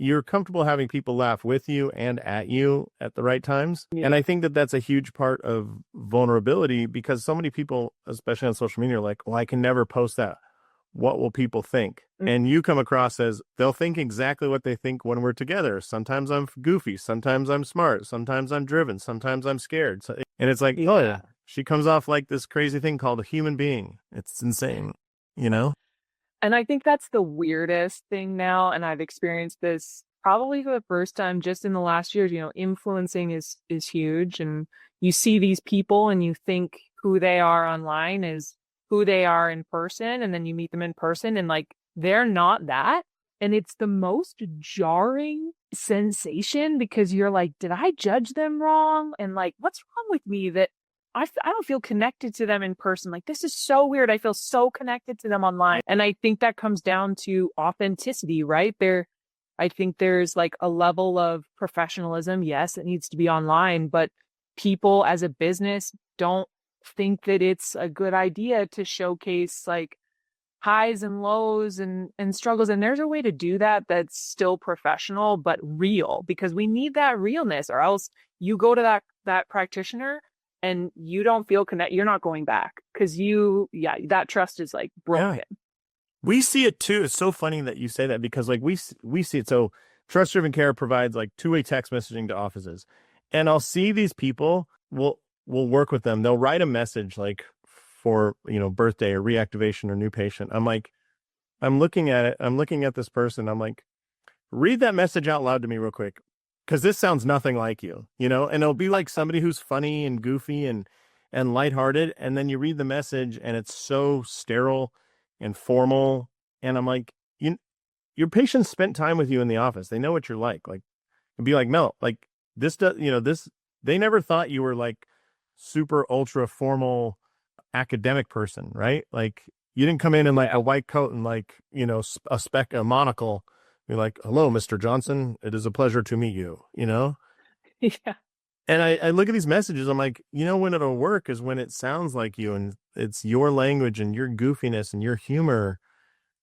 you're comfortable having people laugh with you and at you at the right times. Yeah. And I think that that's a huge part of vulnerability, because so many people, especially on social media, are like, well, I can never post that. What will people think? Mm-hmm. And you come across as they'll think exactly what they think when we're together. Sometimes I'm goofy. Sometimes I'm smart. Sometimes I'm driven. Sometimes I'm scared. And it's like, oh yeah, she comes off like this crazy thing called a human being. It's insane, you know? And I think that's the weirdest thing now. And I've experienced this probably for the first time just in the last year. You know, influencing is huge. And you see these people and you think who they are online is who they are in person. And then you meet them in person and like, they're not that. And it's the most jarring sensation, because you're like, did I judge them wrong? And like, what's wrong with me that I don't feel connected to them in person? Like, this is so weird. I feel so connected to them online. And I think that comes down to authenticity, right? I think there's like a level of professionalism. Yes, it needs to be online, but people as a business don't think that it's a good idea to showcase like highs and lows and struggles. And there's a way to do that that's still professional, but real, because we need that realness, or else you go to that practitioner and you don't feel connected, you're not going back, because that trust is like broken. Yeah. We see it too. It's so funny that you say that, because like we see it. So Trust-Driven Care provides like two-way text messaging to offices, and I'll see these people, we'll work with them. They'll write a message like for, birthday or reactivation or new patient. I'm like, I'm looking at it. I'm looking at this person. I'm like, read that message out loud to me real quick, because this sounds nothing like you, and it'll be like somebody who's funny and goofy and lighthearted. And then you read the message and it's so sterile and formal. And I'm like, your patients spent time with you in the office. They know what you're like. Like, it'd be like, Mel, like this does, they never thought you were like super ultra formal academic person, right? Like, you didn't come in like a white coat and like, a monocle. You're like, hello, Mr. Johnson. It is a pleasure to meet you, Yeah. And I look at these messages. I'm like, when it'll work is when it sounds like you, and it's your language and your goofiness and your humor.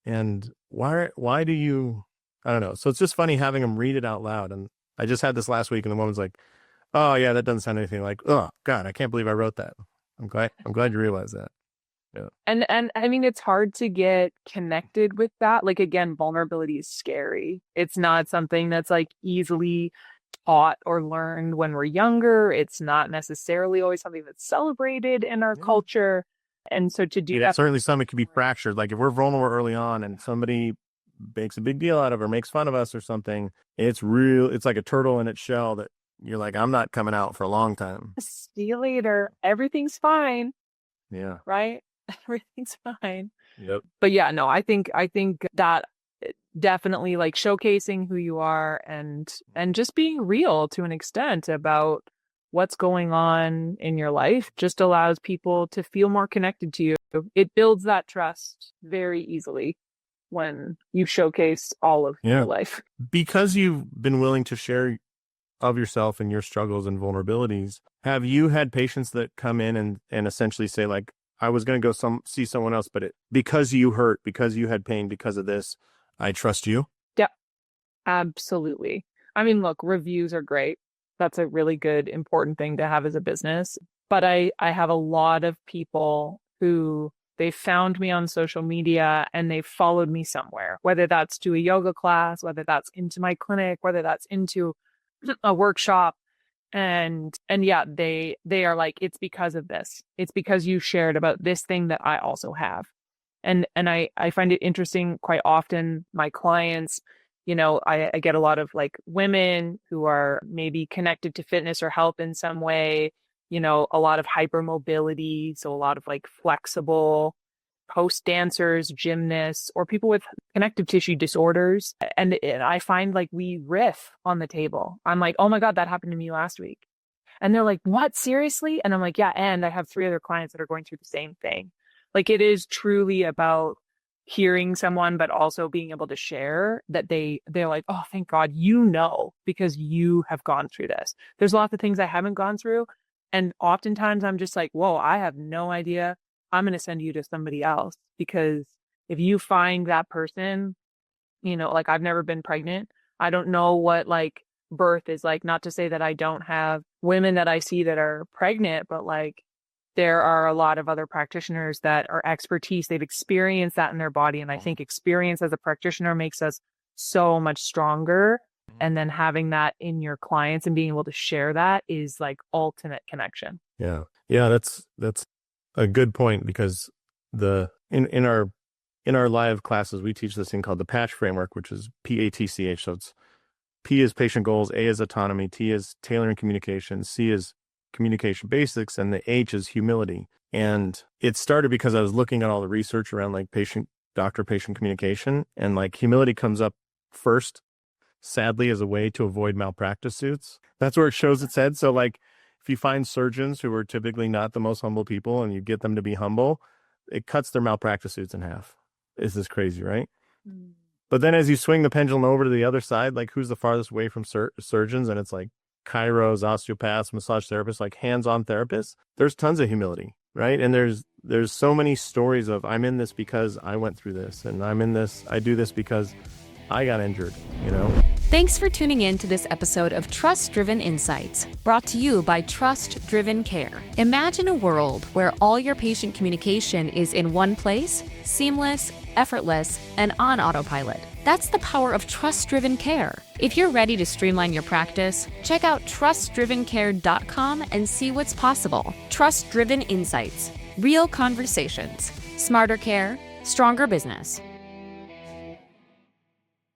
And why do you, I don't know. So it's just funny having them read it out loud. And I just had this last week, and the woman's like, oh yeah, that doesn't sound anything like, oh God, I can't believe I wrote that. I'm glad you realize that. Yeah. And I mean, it's hard to get connected with that. Like, again, vulnerability is scary. It's not something that's like easily taught or learned when we're younger. It's not necessarily always something that's celebrated in our culture. And so to do that, certainly some, it could be fractured. Like if we're vulnerable early on and somebody makes a big deal out of it or makes fun of us or something, it's like a turtle in its shell that you're like, I'm not coming out for a long time. See you later. Everything's fine. Yeah. Right? Everything's fine. Yep. But yeah, no, I think that definitely like showcasing who you are and just being real to an extent about what's going on in your life just allows people to feel more connected to you. It builds that trust very easily when you showcase all of your life. Because you've been willing to share of yourself and your struggles and vulnerabilities, have you had patients that come in and essentially say like, I was going to go see someone else, but because you hurt, because you had pain, because of this, I trust you? Yeah, absolutely. I mean, look, reviews are great. That's a really good, important thing to have as a business. But I have a lot of people who they found me on social media and they followed me somewhere, whether that's to a yoga class, whether that's into my clinic, whether that's into a workshop. And yeah, they are like, it's because of this. It's because you shared about this thing that I also have. And I find it interesting quite often, my clients, I get a lot of like women who are maybe connected to fitness or health in some way, a lot of hypermobility. So a lot of like flexible post dancers, gymnasts, or people with connective tissue disorders. And I find like we riff on the table. I'm like, oh my God, that happened to me last week. And they're like, what, seriously? And I'm like, yeah. And I have 3 other clients that are going through the same thing. Like, it is truly about hearing someone, but also being able to share that they're like, oh, thank God, because you have gone through this. There's lots of things I haven't gone through. And oftentimes I'm just like, whoa, I have no idea. I'm going to send you to somebody else, because if you find that person, like I've never been pregnant. I don't know what like birth is like. Not to say that I don't have women that I see that are pregnant, but like there are a lot of other practitioners that are expertise. They've experienced that in their body. And I think experience as a practitioner makes us so much stronger. And then having that in your clients and being able to share that is like ultimate connection. Yeah. Yeah, that's a good point, because in our live classes, we teach this thing called the PATCH framework, which is PATCH. So it's P is patient goals, A is autonomy, T is tailoring communication, C is communication basics, and the H is humility. And it started because I was looking at all the research around like doctor-patient communication, and like humility comes up first, sadly, as a way to avoid malpractice suits. That's where it shows its head. So like if you find surgeons who are typically not the most humble people and you get them to be humble, it cuts their malpractice suits in half. Is this crazy, right? Mm. But then as you swing the pendulum over to the other side, like who's the farthest away from surgeons? And it's like chiros, osteopaths, massage therapists, like hands-on therapists. There's tons of humility, right? And there's so many stories of, I'm in this because I went through this, and I do this because I got injured, you know? Thanks for tuning in to this episode of Trust Driven Insights, brought to you by Trust Driven Care. Imagine a world where all your patient communication is in one place, seamless, effortless, and on autopilot. That's the power of trust-driven care. If you're ready to streamline your practice, check out trustdrivencare.com and see what's possible. Trust-driven insights, real conversations, smarter care, stronger business.